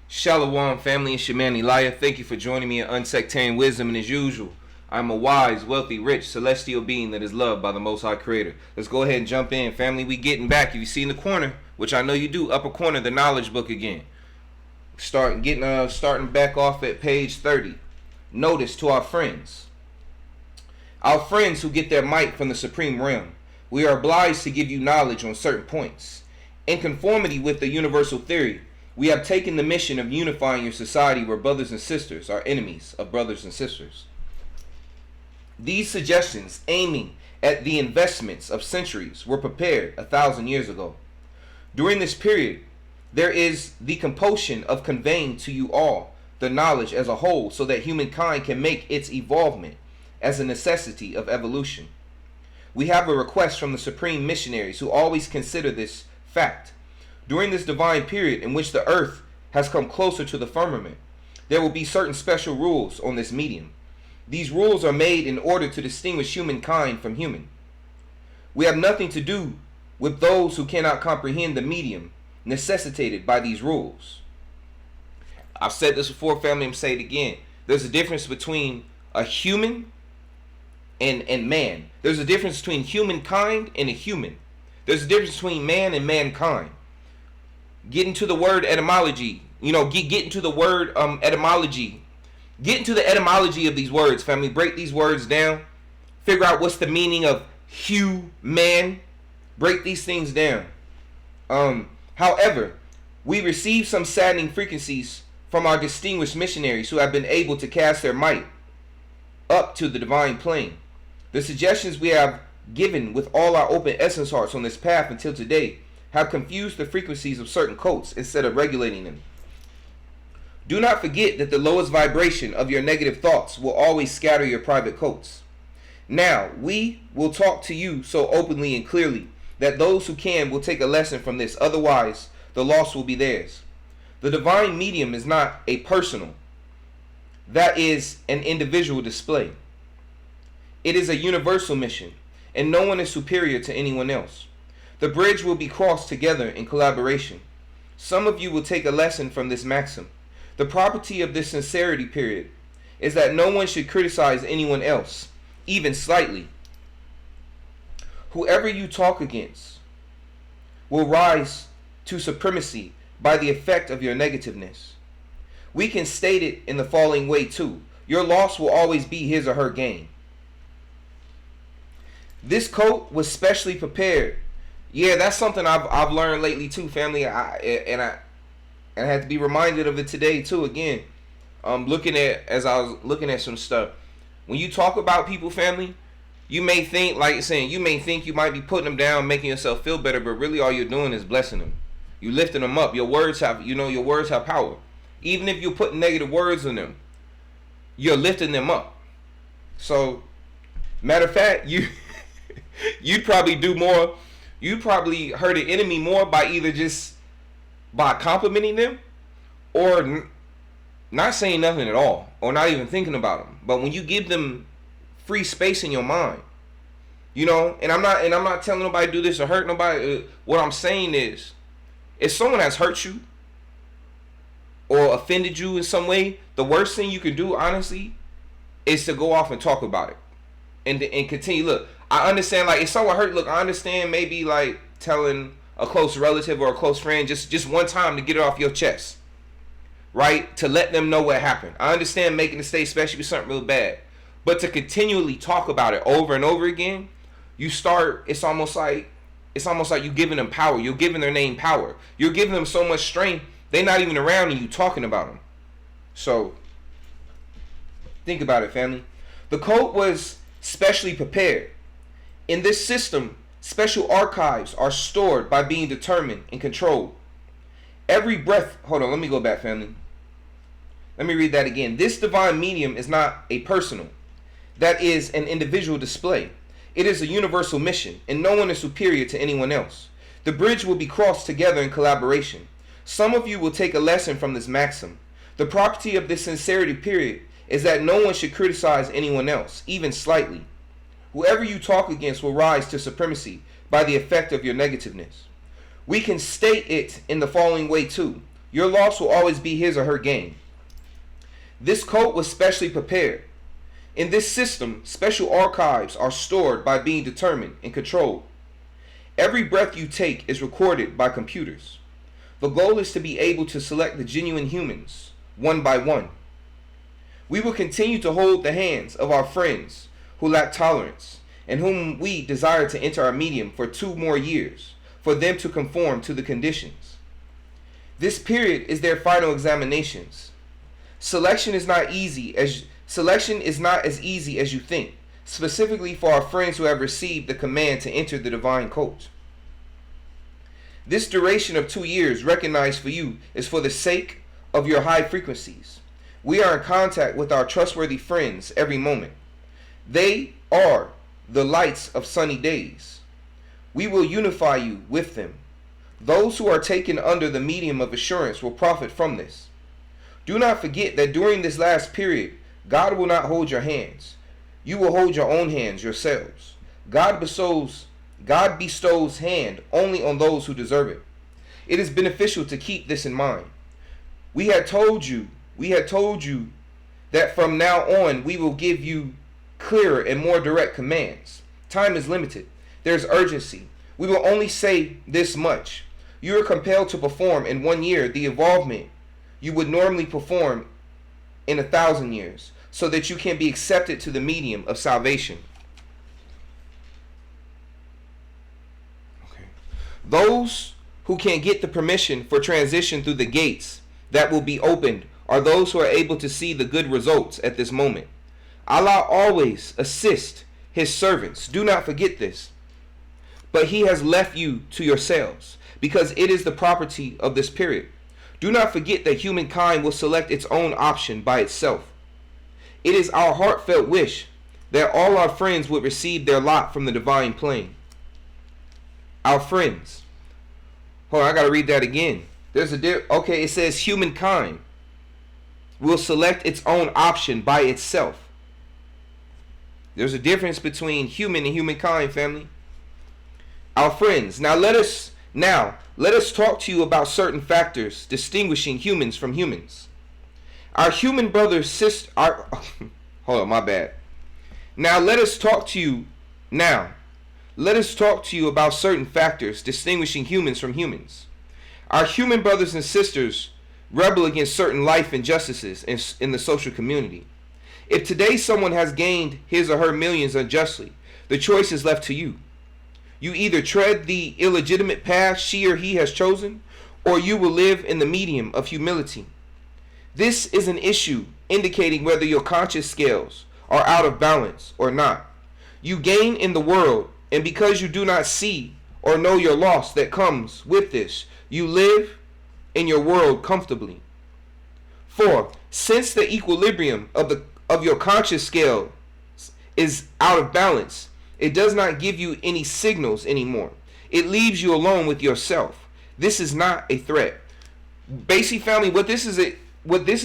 Shalom, family, and Shemani Laya. Thank you for joining me in Unsectarian Wisdom, and as usual, I'm a wise, wealthy, rich, celestial being that is loved by the Most High Creator. Let's go ahead and jump in, family. We getting back. If you see in the corner, which I know you do, upper corner, the knowledge book again. Starting back off at page 30. Notice to our friends who get their might from the supreme realm. We are obliged to give you knowledge on certain points. In conformity with the universal theory, we have taken the mission of unifying your society where brothers and sisters are enemies of brothers and sisters. These suggestions, aiming at the investments of centuries, were prepared 1,000 years ago. During this period, there is the compulsion of conveying to you all the knowledge as a whole so that humankind can make its evolvement as a necessity of evolution. We have a request from the supreme missionaries who always consider this fact. During this divine period in which the earth has come closer to the firmament, there will be certain special rules on this medium. These rules are made in order to distinguish humankind from human. We have nothing to do with those who cannot comprehend the medium necessitated by these rules. I've said this before, family, I'm saying it again. There's a difference between a human and man. There's a difference between humankind and a human. There's a difference between man and mankind. Get into the word etymology. Get into the word etymology. Get into the etymology of these words, family. Break these words down. Figure out what's the meaning of man. Break these things down. However, we receive some saddening frequencies from our distinguished missionaries who have been able to cast their might up to the divine plane. The suggestions we have given with all our open essence hearts on this path until today have confused the frequencies of certain codes instead of regulating them. Do not forget that the lowest vibration of your negative thoughts will always scatter your private codes. Now, we will talk to you so openly and clearly that those who can will take a lesson from this. Otherwise, the loss will be theirs. The divine medium is not a personal. That is an individual display. It is a universal mission, and no one is superior to anyone else. The bridge will be crossed together in collaboration. Some of you will take a lesson from this maxim. The property of this sincerity period is that no one should criticize anyone else, even slightly. Whoever you talk against will rise to supremacy by the effect of your negativeness. We can state it in the following way too. Your loss will always be his or her gain. This coat was specially prepared. Yeah, that's something I've learned lately too, family. I had to be reminded of it today too. Again, as I was looking at some stuff. When you talk about people, family, you may think, you might be putting them down, making yourself feel better, but really all you're doing is blessing them. You lifting them up. Your words have power. Even if you're putting negative words on them, you're lifting them up. So, matter of fact, you'd probably do more. You'd probably hurt an enemy more by complimenting them or not saying nothing at all or not even thinking about them. But when you give them free space in your mind, and I'm not telling nobody to do this or hurt nobody. What I'm saying is, if someone has hurt you or offended you in some way, the worst thing you can do, honestly, is to go off and talk about it and continue. Look, I understand, if someone hurt, I understand maybe telling a close relative or a close friend just one time to get it off your chest, right? To let them know what happened. I understand making a mistake, especially with something real bad, but to continually talk about it over and over again, it's almost like you're giving them power. You're giving their name power. You're giving them so much strength, they're not even around and you talking about them. So, think about it, family. The code was specially prepared. In this system, special archives are stored by being determined and controlled. Every breath, hold on, let me go back, family. Let me read that again. This divine medium is not a personal. That is an individual display. It is a universal mission, and no one is superior to anyone else. The bridge will be crossed together in collaboration. Some of you will take a lesson from this maxim. The property of this sincerity period is that no one should criticize anyone else, even slightly. Whoever you talk against will rise to supremacy by the effect of your negativeness. We can state it in the following way too. Your loss will always be his or her gain. This cult was specially prepared. In this system, special archives are stored by being determined and controlled. Every breath you take is recorded by computers. The goal is to be able to select the genuine humans, one by one. We will continue to hold the hands of our friends who lack tolerance and whom we desire to enter our medium for 2 more years, for them to conform to the conditions. This period is their final examinations. Selection is not as easy as you think, specifically for our friends who have received the command to enter the divine cult. This duration of 2 years recognized for you is for the sake of your high frequencies. We are in contact with our trustworthy friends every moment. They are the lights of sunny days. We will unify you with them. Those who are taken under the medium of assurance will profit from this. Do not forget that during this last period, God will not hold your hands. You will hold your own hands yourselves. God bestows hand only on those who deserve it. It is beneficial to keep this in mind. We had told you that from now on we will give you clearer and more direct commands. Time is limited. There's urgency. We will only say this much. You are compelled to perform in 1 year the evolvement you would normally perform in 1,000 years, so that you can be accepted to the medium of salvation. Okay. Those who can get the permission for transition through the gates that will be opened are those who are able to see the good results at this moment. Allah always assists his servants. Do not forget this. But he has left you to yourselves, because it is the property of this period. Do not forget that humankind will select its own option by itself. It is our heartfelt wish that all our friends would receive their lot from the divine plane. Our friends. Hold on, I gotta read that again. Okay, it says humankind will select its own option by itself. There's a difference between human and humankind, family. Our friends. Now let us talk to you about certain factors distinguishing humans from humans. Our human brothers, sisters, hold on, my bad. Let us talk to you about certain factors distinguishing humans from humans. Our human brothers and sisters rebel against certain life injustices in the social community. If today someone has gained his or her millions unjustly, the choice is left to you. You either tread the illegitimate path she or he has chosen, or you will live in the medium of humility. This is an issue indicating whether your conscious scales are out of balance or not. You gain in the world, and because you do not see or know your loss that comes with this, you live in your world comfortably. 4. Since the equilibrium of your conscious scale is out of balance, it does not give you any signals anymore. It leaves you alone with yourself. This is not a threat. Basically, family, what this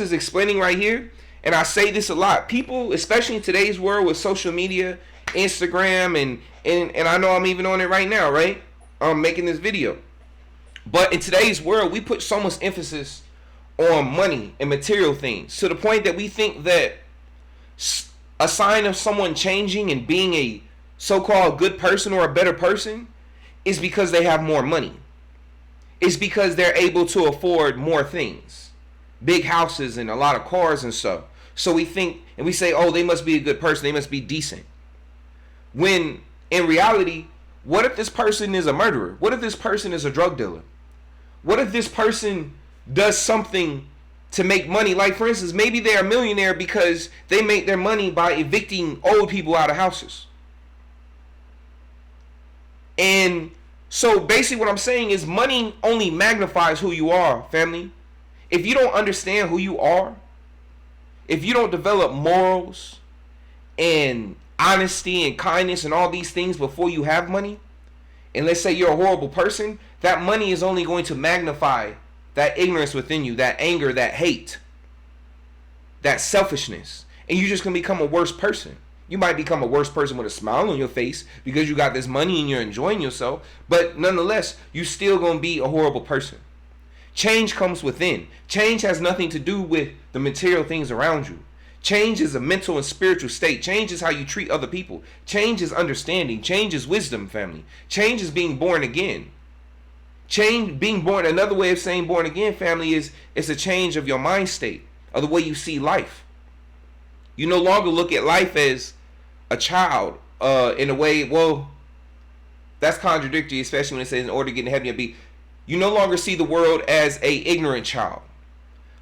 is explaining right here, and I say this a lot, people, especially in today's world with social media, Instagram, and I know I'm even on it right now, right? I'm making this video. But in today's world, we put so much emphasis on money and material things to the point that we think that a sign of someone changing and being a so-called good person or a better person is because they have more money. It's because they're able to afford more things, big houses and a lot of cars and stuff. So we think and we say, oh, they must be a good person, they must be decent. When in reality, what if this person is a murderer? What if this person is a drug dealer? What if this person does something to make money? Like, for instance, maybe they're a millionaire because they make their money by evicting old people out of houses. And so basically what I'm saying is money only magnifies who you are, family. If you don't understand who you are, if you don't develop morals and honesty and kindness and all these things before you have money, and let's say you're a horrible person, that money is only going to magnify that ignorance within you, that anger, that hate, that selfishness. And you're just going to become a worse person. You might become a worse person with a smile on your face because you got this money and you're enjoying yourself. But nonetheless, you're still going to be a horrible person. Change comes within. Change has nothing to do with the material things around you. Change is a mental and spiritual state. Change is how you treat other people. Change is understanding. Change is wisdom, family. Change is being born again. Change, being born, another way of saying born again, family, is it's a change of your mind state, of the way you see life. You no longer look at life as a child in a way, well, that's contradictory, especially when it says in order to get in heaven, you no longer see the world as a ignorant child,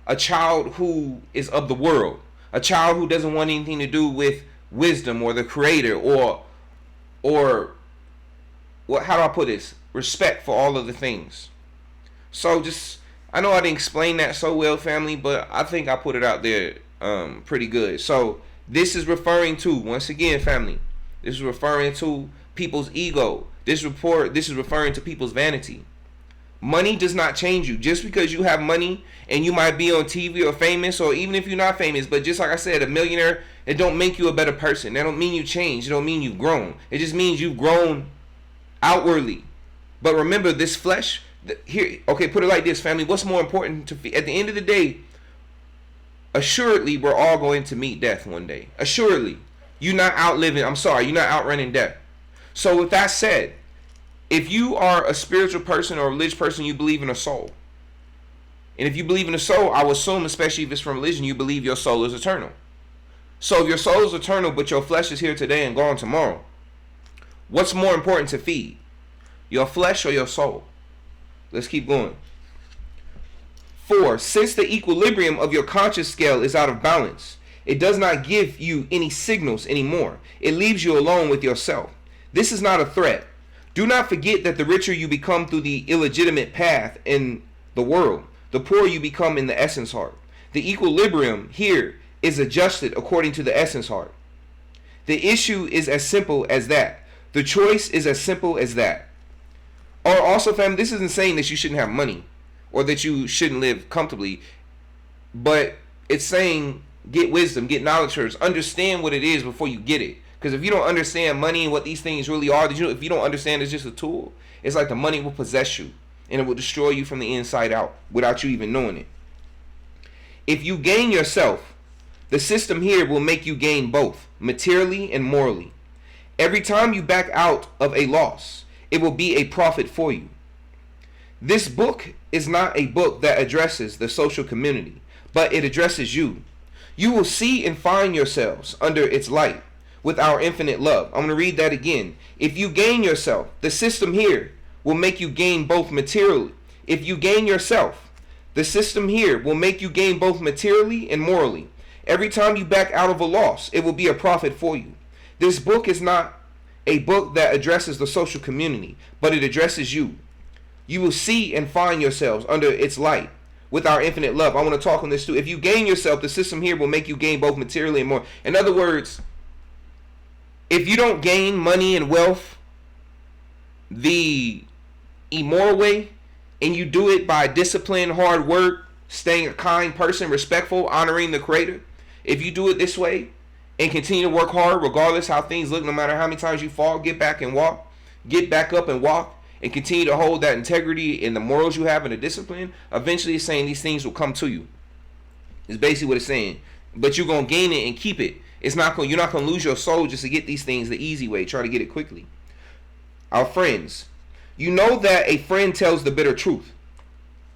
a child who is of the world, a child who doesn't want anything to do with wisdom or the creator or what, how do I put this? Respect for all of the things. So just, I know I didn't explain that so well, family, but I think I put it out there pretty good. So this is referring to, once again, family, this is referring to people's ego. This is referring to people's vanity. Money does not change you. Just because you have money and you might be on TV or famous, or even if you're not famous, but just like I said, a millionaire, it don't make you a better person. That don't mean you changed. It don't mean you've grown. It just means you've grown outwardly. But remember, this flesh, here, okay, put it like this, family. What's more important to at the end of the day? Assuredly, we're all going to meet death one day. Assuredly. You're not outliving, you're not outrunning death. So with that said, if you are a spiritual person or a religious person, you believe in a soul. And if you believe in a soul, I would assume, especially if it's from religion, you believe your soul is eternal. So if your soul is eternal, but your flesh is here today and gone tomorrow, what's more important to feed? Your flesh or your soul? Let's keep going. 4. Since the equilibrium of your conscious scale is out of balance, it does not give you any signals anymore. It leaves you alone with yourself. This is not a threat. Do not forget that the richer you become through the illegitimate path in the world, the poorer you become in the essence heart. The equilibrium here is adjusted according to the essence heart. The issue is as simple as that. The choice is as simple as that. Or also, family, this isn't saying that you shouldn't have money or that you shouldn't live comfortably, but it's saying get wisdom, get knowledge first, understand what it is before you get it. Because if you don't understand money and what these things really are, if you don't understand it's just a tool, it's like the money will possess you and it will destroy you from the inside out without you even knowing it. If you gain yourself, the system here will make you gain both, materially and morally. Every time you back out of a loss, it will be a profit for you. This book is not a book that addresses the social community, but it addresses you. You will see and find yourselves under its light with our infinite love. I'm going to read that again. If you gain yourself, the system here will make you gain both materially. If you gain yourself, the system here will make you gain both materially and morally. Every time you back out of a loss, it will be a profit for you. This book is not a book that addresses the social community, but it addresses you. You will see and find yourselves under its light with our infinite love. I want to talk on this too. If you gain yourself, the system here will make you gain both materially and more. In other words, if you don't gain money and wealth the immoral way, and you do it by discipline, hard work, staying a kind person, respectful, honoring the Creator, if you do it this way and continue to work hard regardless how things look, no matter how many times you fall, get back and walk, get back up and walk, and continue to hold that integrity in the morals you have and the discipline, eventually it's saying these things will come to you. It's basically what it's saying. But you're going to gain it and keep it. You're not going to lose your soul just to get these things the easy way. Try to get it quickly. Our friends. You know that a friend tells the bitter truth.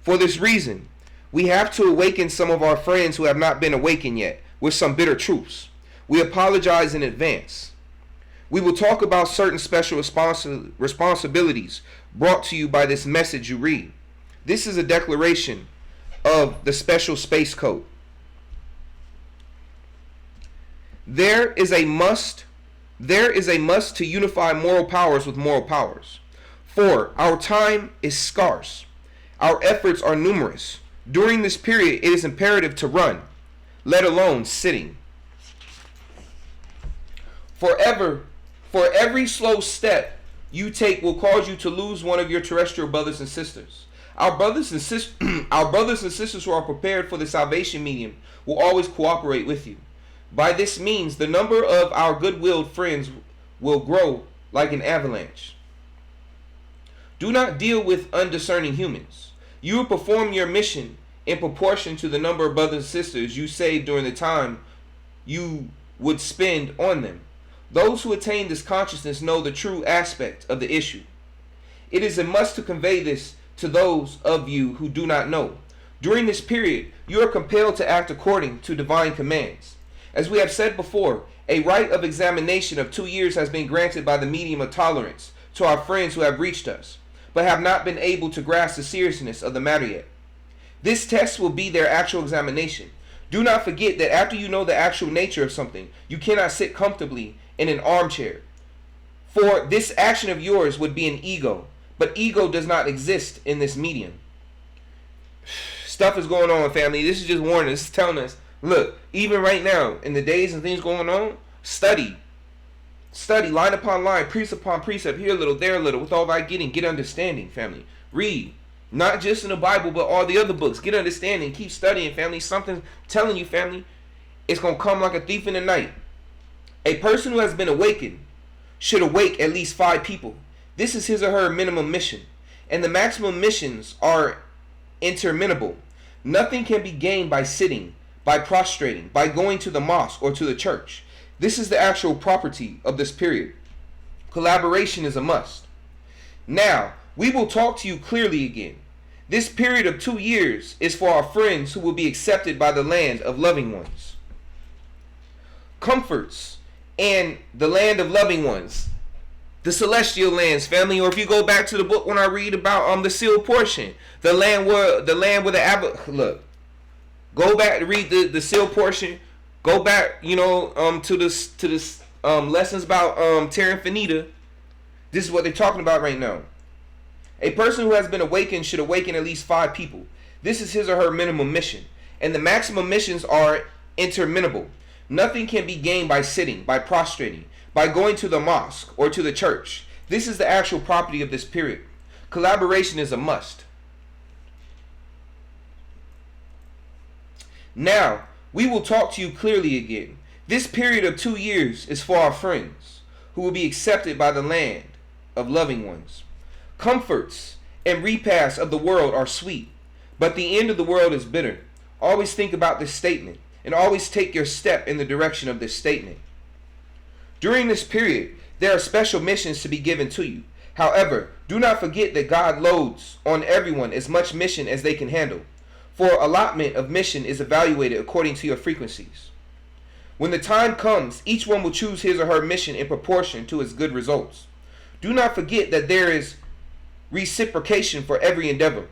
For this reason, we have to awaken some of our friends who have not been awakened yet with some bitter truths. We apologize in advance. We will talk about certain special responsibilities brought to you by this message you read. This is a declaration of the special space code. There is a must to unify moral powers with moral powers. For our time is scarce. Our efforts are numerous. During this period, it is imperative to run, let alone sitting. For every slow step you take will cause you to lose one of your terrestrial brothers and sisters. Our brothers and sisters who are prepared for the salvation medium will always cooperate with you. By this means, the number of our good-willed friends will grow like an avalanche. Do not deal with undiscerning humans. You will perform your mission in proportion to the number of brothers and sisters you saved during the time you would spend on them. Those who attain this consciousness know the true aspect of the issue. It is a must to convey this to those of you who do not know. During this period, you are compelled to act according to divine commands. As we have said before, a right of examination of 2 years has been granted by the medium of tolerance to our friends who have reached us, but have not been able to grasp the seriousness of the matter yet. This test will be their actual examination. Do not forget that after you know the actual nature of something, you cannot sit comfortably in an armchair. For this action of yours would be an ego, but ego does not exist in this medium. Stuff is going on, family. This is just warning. This is telling us, look, even right now, in the days and things going on, study. Study, line upon line, precept upon precept, here a little, there a little, with all thy getting, get understanding, family. Read. Not just in the Bible, but all the other books. Get understanding. Keep studying, family. Something telling you, family, it's going to come like a thief in the night. A person who has been awakened should awake at least 5 people. This is his or her minimum mission. And the maximum missions are interminable. Nothing can be gained by sitting, by prostrating, by going to the mosque or to the church. This is the actual property of this period. Collaboration is a must. Now, we will talk to you clearly again. This period of 2 years is for our friends who will be accepted by the land of loving ones. Comforts and the land of loving ones. The celestial lands, family, or if you go back to the book when I read about the sealed portion, the land where the look, go back to read the sealed portion. Go back, to this lessons about Terra Infinita. This is what they're talking about right now. A person who has been awakened should awaken at least 5 people. This is his or her minimum mission, and the maximum missions are interminable. Nothing can be gained by sitting, by prostrating, by going to the mosque or to the church. This is the actual property of this period. Collaboration is a must. Now, we will talk to you clearly again. This period of 2 years is for our friends who will be accepted by the land of loving ones. Comforts and repasts of the world are sweet, but the end of the world is bitter. Always think about this statement, and always take your step in the direction of this statement. During this period, there are special missions to be given to you. However, do not forget that God loads on everyone as much mission as they can handle. For allotment of mission is evaluated according to your frequencies. When the time comes, each one will choose his or her mission in proportion to its good results. Do not forget that there is reciprocation for every endeavor.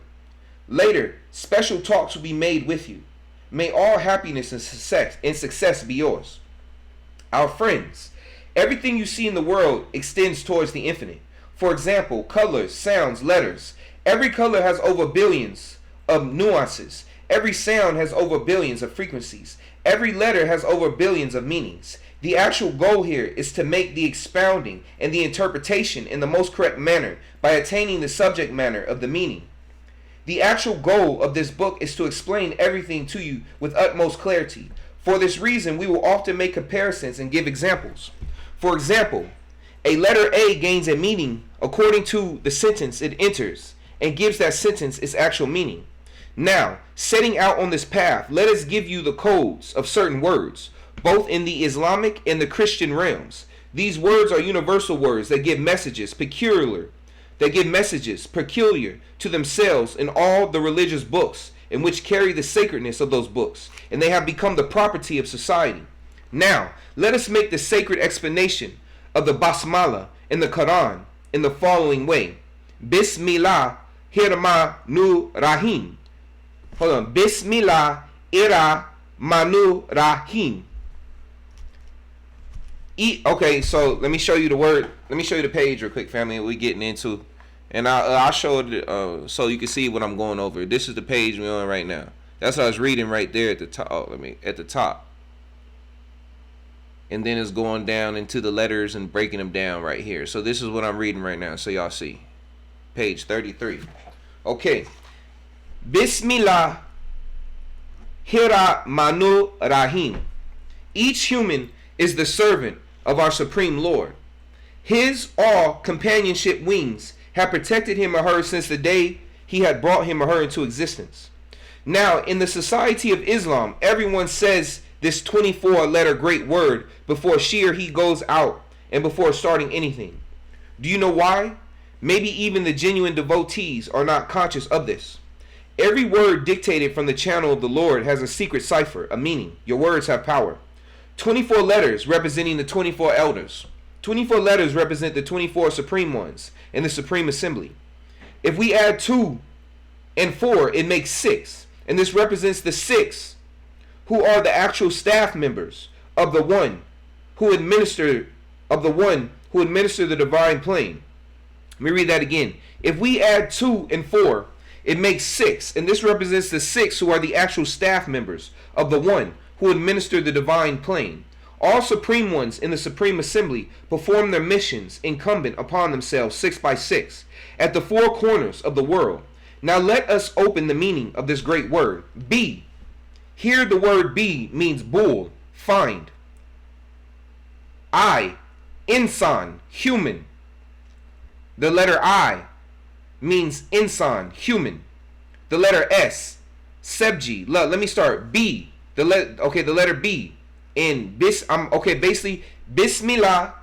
Later, special talks will be made with you. May all happiness and success be yours. Our friends, everything you see in the world extends towards the infinite. For example, colors, sounds, letters. Every color has over billions of nuances. Every sound has over billions of frequencies. Every letter has over billions of meanings. The actual goal here is to make the expounding and the interpretation in the most correct manner by attaining the subject matter of the meaning. The actual goal of this book is to explain everything to you with utmost clarity. For this reason, we will often make comparisons and give examples. For example, a letter A gains a meaning according to the sentence it enters and gives that sentence its actual meaning. Now, setting out on this path, let us give you the codes of certain words, both in the Islamic and the Christian realms. These words are universal words that give messages peculiar to themselves in all the religious books, in which carry the sacredness of those books, and they have become the property of society. Now, let us make the sacred explanation of the Basmala in the Quran in the following way. Bismillah Rahmanir Rahim. Hold on. Bismillah Rahmanir Rahim. Okay, so let me show you the word. Let me show you the page real quick, family. We're getting into, and I'll show it so you can see what I'm going over. This is the page we're on right now. That's what I was reading right there at the top. At the top, and then it's going down into the letters and breaking them down right here. So this is what I'm reading right now, so y'all see. Page 33. Okay. Bismillah Rahmanir Rahim. Each human is the servant of our Supreme Lord. His all companionship wings have protected him or her since the day he had brought him or her into existence. Now, in the society of Islam, everyone says this 24-letter great word before she or he goes out and before starting anything. Do you know why? Maybe even the genuine devotees are not conscious of this. Every word dictated from the channel of the Lord has a secret cipher, a meaning. Your words have power. 24 letters representing the 24 elders. 24 letters represent the 24 supreme ones in the Supreme Assembly. If we add 2 and 4, it makes 6. And this represents the 6 who are the actual staff members of the one who administer the divine plane. Let me read that again. If we add 2 and 4, it makes 6. And this represents the 6 who are the actual staff members of the one who administer the divine plane. All supreme ones in the Supreme Assembly perform their missions incumbent upon themselves 6 by 6 at the 4 corners of the world. Now let us open the meaning of this great word, be. Here the word be means bull, find. I, insan, human. The letter I means insan, human. The letter S, sebji. Let me start. B. The letter B. Basically, Bismillah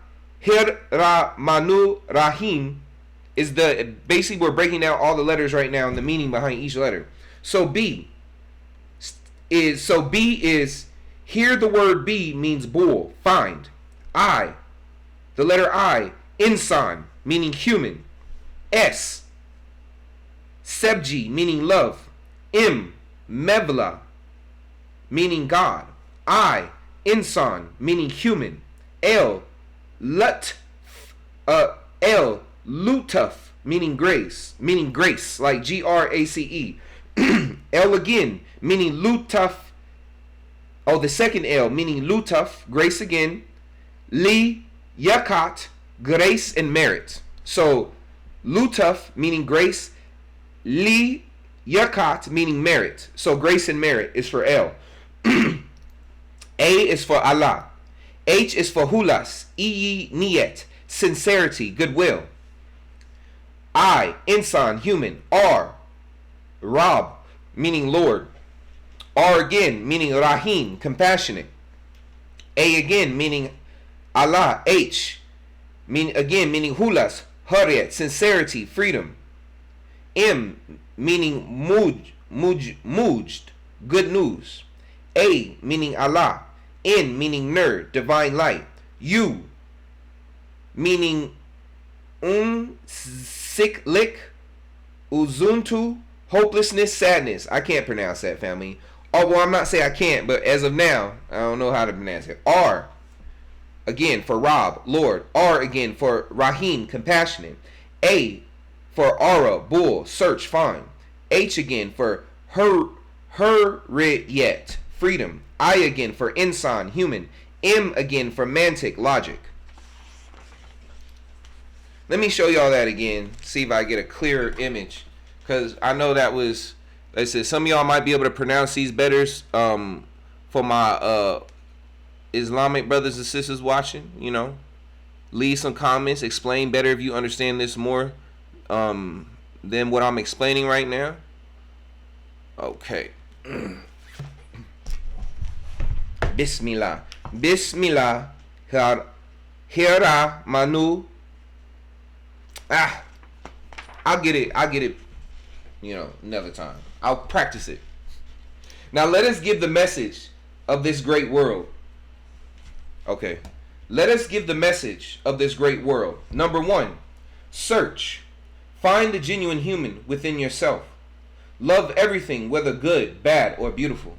Rahmanu Rahim is basically we're breaking down all the letters right now and the meaning behind each letter. So B is here the word B means bull, find. I, the letter I, insan, meaning human. S, sebji, meaning love. M, mevla, meaning God. I, insan, meaning human. L, lutaf, meaning grace, like Grace. L again, meaning lutaf. Oh, the second L, meaning lutaf, grace again. Li, yakat, grace and merit. So, lutaf, meaning grace. Li, yakat, meaning merit. So, grace and merit is for L. A is for Allah. H is for hulas, niyet, sincerity, goodwill. I, insan, human. R, Rab, meaning Lord. R again, meaning Rahim, compassionate. A again, meaning Allah. H, meaning hulas, hurriyat, sincerity, freedom. M, meaning mujd, good news. A, meaning Allah. N, meaning nur, divine light. U, meaning siklik, uzuntu, hopelessness, sadness. I can't pronounce that, family. Oh, well, I'm not saying I can't, but as of now, I don't know how to pronounce it. R, again, for Rab, Lord. R, again, for Rahim, compassionate. A, for Ara, bull, search, find. H, again, for hurriyat, freedom. I, again, for insan, human. M, again, for mantic, logic. Let me show y'all that again, see if I get a clearer image. Because I know that was, like I said, some of y'all might be able to pronounce these better for my Islamic brothers and sisters watching, you know. Leave some comments, explain better if you understand this more than what I'm explaining right now. Okay. Bismillah. Bismillah. Hira Manu. I'll get it, you know, another time. I'll practice it. Now let us give the message of this great world. Okay. Let us give the message of this great world. Number 1, search. Find the genuine human within yourself. Love everything, whether good, bad, or beautiful.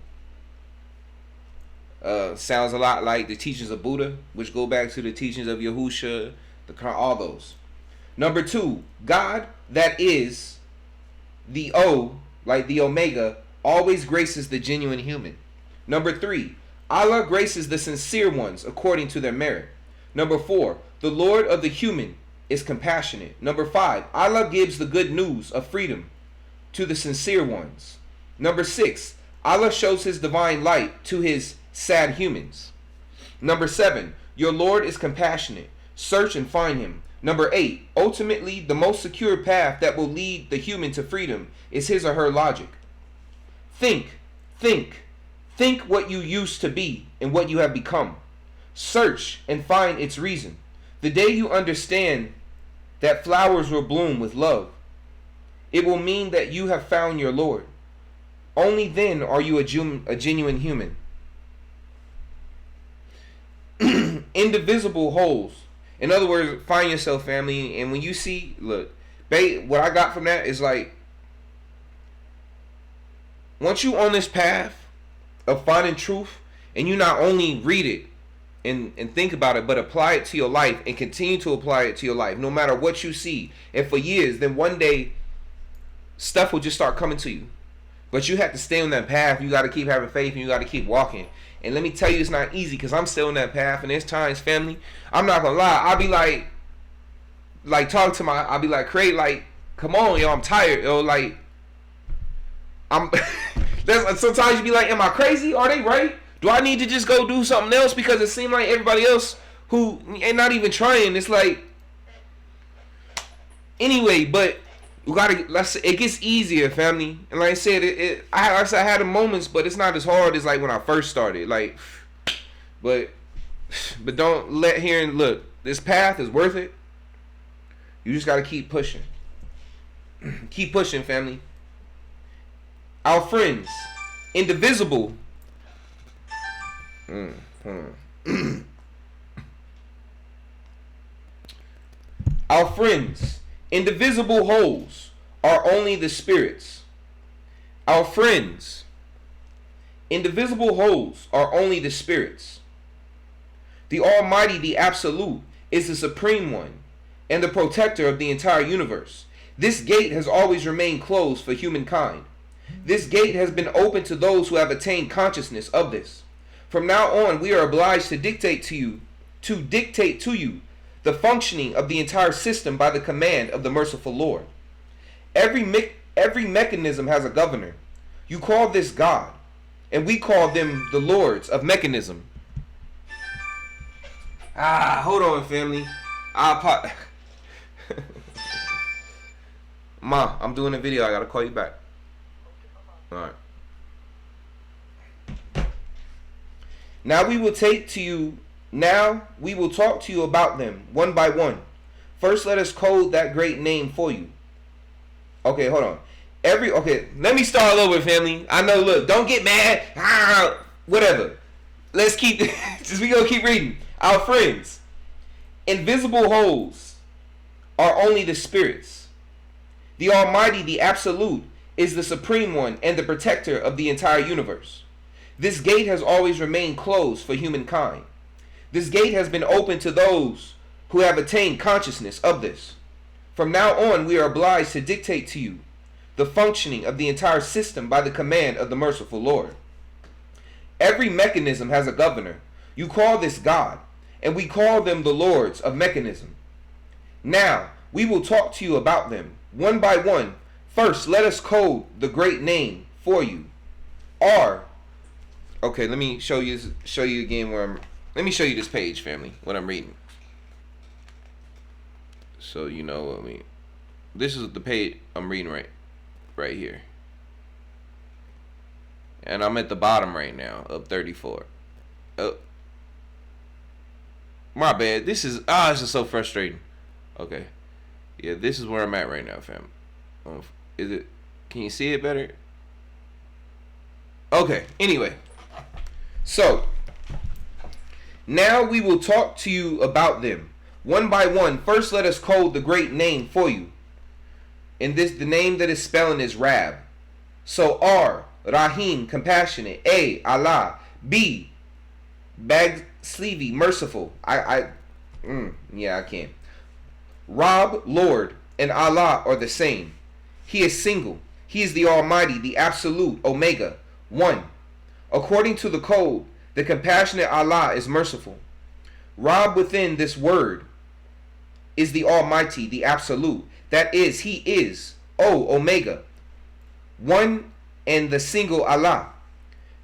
Sounds a lot like the teachings of Buddha, which go back to the teachings of Yahusha, the Quran, all those. Number 2, God, that is the O, like the Omega, always graces the genuine human. Number 3, Allah graces the sincere ones according to their merit. Number 4, the Lord of the human is compassionate. Number 5, Allah gives the good news of freedom to the sincere ones. Number 6, Allah shows his divine light to his sad humans. Number 7, your Lord is compassionate. Search and find him. Number 8, ultimately, the most secure path that will lead the human to freedom is his or her logic. Think, think, think what you used to be and what you have become. Search and find its reason. The day you understand that flowers will bloom with love, it will mean that you have found your Lord. Only then are you a genuine human. Indivisible wholes. In other words, find yourself, family. And when you see, look, what I got from that is like, once you on this path of finding truth, and you not only read it and think about it, but apply it to your life and continue to apply it to your life, no matter what you see, and for years, then one day stuff will just start coming to you. But you have to stay on that path. You got to keep having faith, and you got to keep walking. And let me tell you, it's not easy, because I'm still on that path, and there's times, family, I'm not gonna lie, I'll be like talk to I'll be like, Craig, like, come on, yo, I'm tired, yo, like, sometimes you be like, am I crazy? Are they right? Do I need to just go do something else? Because it seems like everybody else who ain't not even trying, it's like, anyway, but you gotta, it gets easier, family. And like I said, I had the moments, but it's not as hard as like when I first started. Like, but don't let hearing, look, this path is worth it. You just gotta keep pushing. Keep pushing, family. Our friends, indivisible. Our friends, indivisible wholes, are only the spirits. Our friends, indivisible wholes, are only the spirits. The Almighty, the Absolute, is the Supreme One and the protector of the entire universe. This gate has always remained closed for humankind. This gate has been open to those who have attained consciousness of this. From now on, we are obliged to dictate to you the functioning of the entire system by the command of the merciful Lord. Every mechanism has a governor. You call this God, and we call them the lords of mechanism. Hold on, family. Ma, I'm doing a video. I gotta call you back. Alright. Now we will talk to you about them one by one. First, let us code that great name for you. Okay, hold on. Let me start all over, family. I know, look, don't get mad. Whatever. Let's keep, we gonna keep reading. Our friends, invisible wholes, are only the spirits. The Almighty, the Absolute, is the Supreme One and the protector of the entire universe. This gate has always remained closed for humankind. This gate has been open to those who have attained consciousness of this. From now on, we are obliged to dictate to you the functioning of the entire system by the command of the merciful Lord. Every mechanism has a governor. You call this God, and we call them the lords of mechanism. Now, we will talk to you about them, one by one. First, let us code the great name for you. Okay, let me show you again let me show you this page, family, what I'm reading. So you know what I mean. This is the page I'm reading right here. And I'm at the bottom right now of 34. My bad. This is so frustrating. Okay. Yeah, this is where I'm at right now, fam. Can you see it better? Okay, anyway. So, now we will talk to you about them, one by one. First, let us code the great name for you. And the name that is spelling is Rab. So, R, Rahim, compassionate. A, Allah. B, Sleevey, merciful. I can't. Rab, Lord, and Allah are the same. He is single. He is the Almighty, the Absolute, Omega, One. According to the code, the compassionate Allah is merciful. Rab within this word is the Almighty, the Absolute. That is, He is, Omega, One and the single Allah.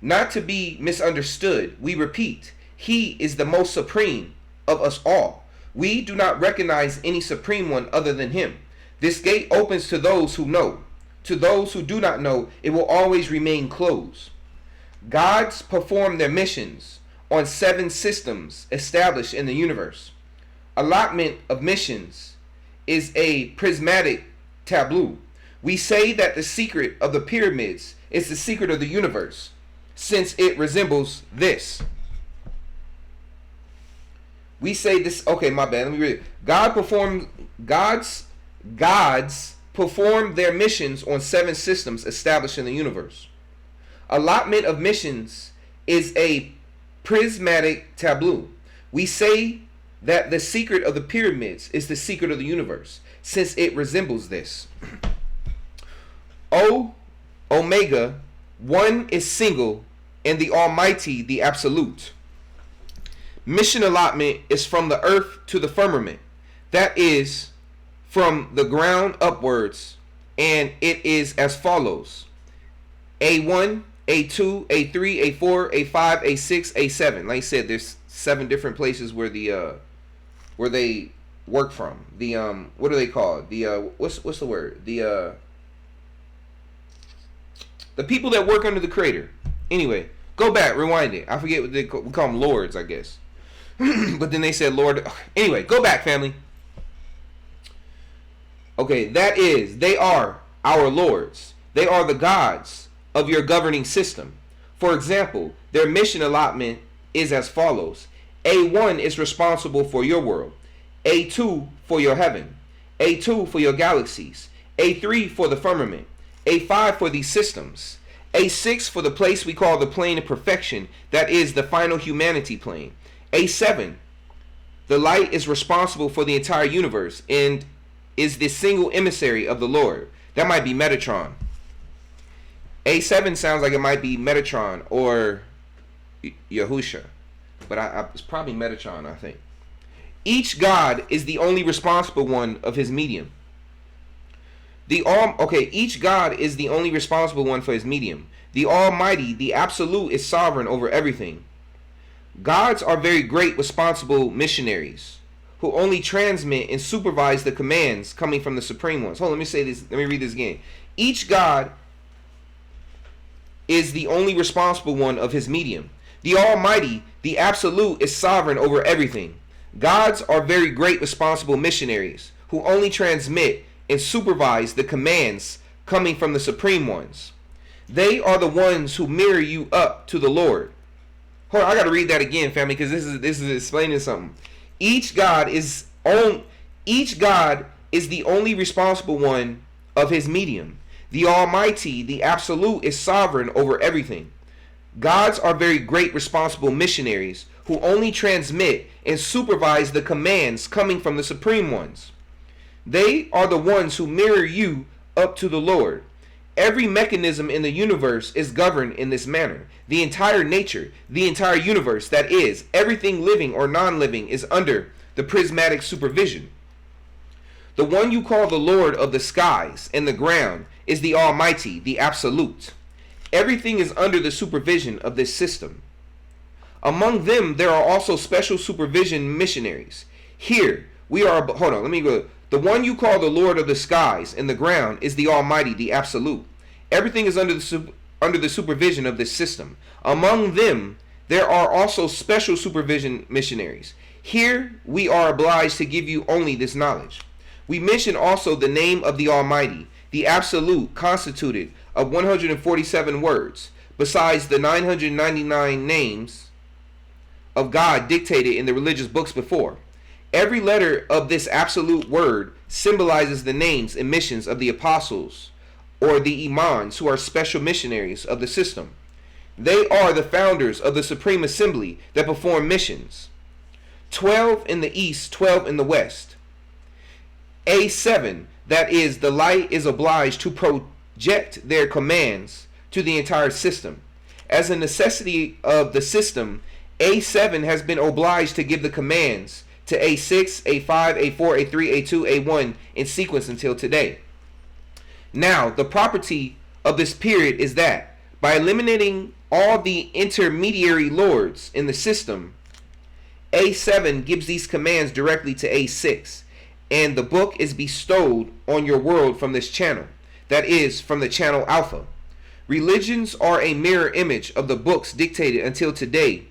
Not to be misunderstood, we repeat, He is the most supreme of us all. We do not recognize any supreme one other than him. This gate opens to those who know. To those who do not know, it will always remain closed. Gods perform their missions on 7 systems established in the universe. Allotment of missions is a prismatic tableau. We say that the secret of the pyramids is the secret of the universe, since it resembles this. We say this. Okay, my bad. Let me read it. Gods perform their missions on 7 systems established in the universe. Allotment of missions is a prismatic tableau. We say that the secret of the pyramids is the secret of the universe, since it resembles this. O, Omega, one is single, and the Almighty, the Absolute. Mission allotment is from the earth to the firmament. That is, from the ground upwards, and it is as follows: A1, A2, A3, A4, A5, A6, A7. Like I said, there's 7 different places where they work from. The what are they called? The what's the word? The people that work under the Creator. Anyway, go back, rewind it. I forget what we call them, lords, I guess. But then they said Lord. Anyway, go back, family. Okay, that is, they are our lords. They are the gods of your governing system. For example, their mission allotment is as follows: A1 is responsible for your world, A2 for your heaven, A2 for your galaxies, A3 for the firmament, A5 for these systems, A6 for the place we call the plane of perfection, that is the final humanity plane, A7, the light is responsible for the entire universe and is the single emissary of the Lord. That might be Metatron. A7 sounds like it might be Metatron or Yahusha, but it's probably Metatron, I think. Each god is the only responsible one of his medium. Each god is the only responsible one for his medium. The Almighty, the Absolute, is sovereign over everything. Gods are very great responsible missionaries who only transmit and supervise the commands coming from the supreme ones. Hold on, let me say this. Let me read this again. Each god is the only responsible one of his medium. The Almighty, the Absolute, is sovereign over everything. Gods are very great responsible missionaries who only transmit and supervise the commands coming from the supreme ones. They are the ones who mirror you up to the Lord. Hold on, I gotta read that again, family, because this is explaining something. Each god is the only responsible one of his medium. The Almighty, the Absolute, is sovereign over everything. Gods are very great responsible missionaries who only transmit and supervise the commands coming from the supreme ones. They are the ones who mirror you up to the Lord. Every mechanism in the universe is governed in this manner. The entire nature, the entire universe, that is, everything living or non-living, is under the prismatic supervision. The one you call the Lord of the skies and the ground is the Almighty, the Absolute. Everything is under the supervision of this system. Among them, there are also special supervision missionaries. Here, we are... Hold on, let me go... The one you call the Lord of the skies and the ground is the Almighty, the Absolute. Everything is under the supervision of this system. Among them, there are also special supervision missionaries. Here, we are obliged to give you only this knowledge. We mention also the name of the Almighty, the Absolute, constituted of 147 words, besides the 999 names of God dictated in the religious books before. Every letter of this absolute word symbolizes the names and missions of the apostles or the imams, who are special missionaries of the system. They are the founders of the Supreme Assembly that perform missions. 12 in the east, 12 in the west. A7, that is, the light, is obliged to project their commands to the entire system. As a necessity of the system, A7 has been obliged to give the commands to A6, A5, A4, A3, A2, A1 in sequence until today. Now, the property of this period is that, by eliminating all the intermediary lords in the system, A7 gives these commands directly to A6, and the book is bestowed on your world from this channel, that is, from the channel Alpha. Religions are a mirror image of the books dictated until today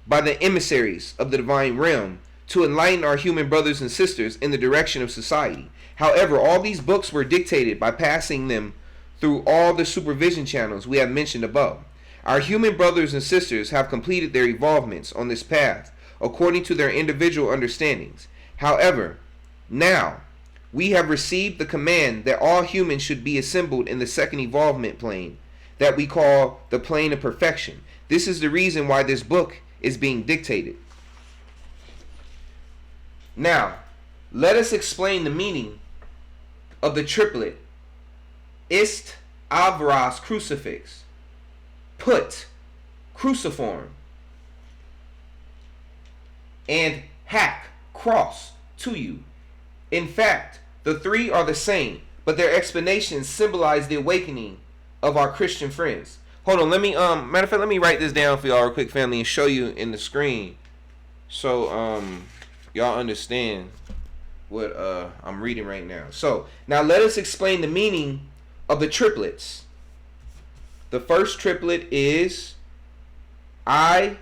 by the emissaries of the divine realm to enlighten our human brothers and sisters in the direction of society. However, all these books were dictated by passing them through all the supervision channels we have mentioned above. Our human brothers and sisters have completed their evolvements on this path according to their individual understandings. However, now we have received the command that all humans should be assembled in the second evolvement plane that we call the plane of perfection. This is the reason why this book is being dictated. Now, let us explain the meaning of the triplet ist, avras, crucifix, put, cruciform, and hack, cross, to you. In fact, the three are the same, but their explanations symbolize the awakening of our Christian friends. Hold on, let me matter of fact, let me write this down for y'all real quick, family, and show you in the screen so y'all understand what I'm reading right now. So now let us explain the meaning of the triplets. The first triplet is I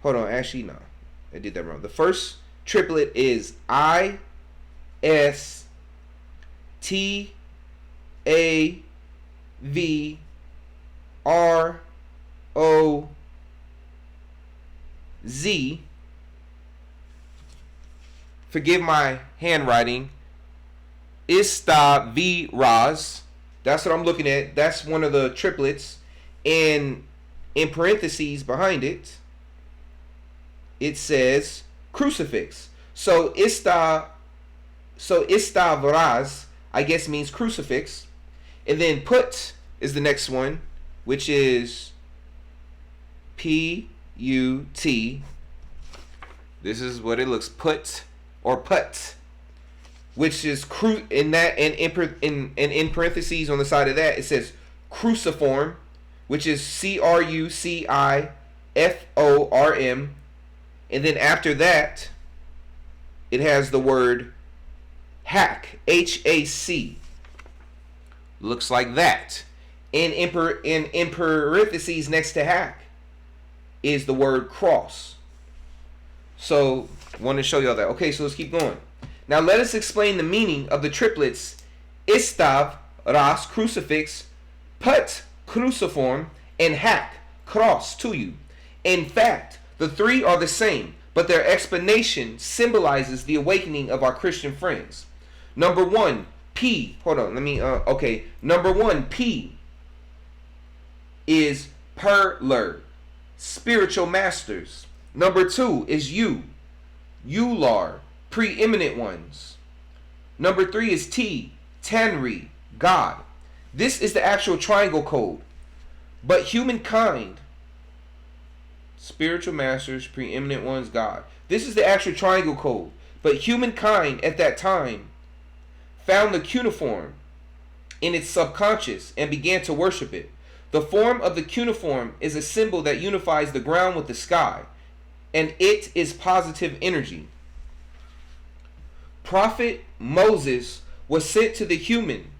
did that wrong. The first triplet is I S T A V R O Z. Forgive my handwriting. Istaviraz. That's what I'm looking at. That's one of the triplets. And in parentheses behind it, it says crucifix. So istavraz, I guess, means crucifix. And then put is the next one, which is P-U-T. This is what it looks, put or put, which is in parentheses on the side of that, it says cruciform, which is C-R-U-C-I-F-O-R-M. And then after that, it has the word hack, H-A-C. Looks like that. And in parentheses next to hack is the word cross. So, I want to show y'all that. Okay, so let's keep going. Now let us explain the meaning of the triplets istav, ras, crucifix, put, cruciform, and hack, cross, to you. In fact, the three are the same, but their explanation symbolizes the awakening of our Christian friends. Number one, P. Hold on, Number one, P is perler, spiritual masters. Number two is U, Ular, preeminent ones. Number three is T, Tanri, God. This is the actual triangle code. But humankind, spiritual masters, preeminent ones, God. This is the actual triangle code. But humankind at that time found the cuneiform in its subconscious and began to worship it. The form of the cuneiform is a symbol that unifies the ground with the sky, and it is positive energy. Prophet Moses was sent to the human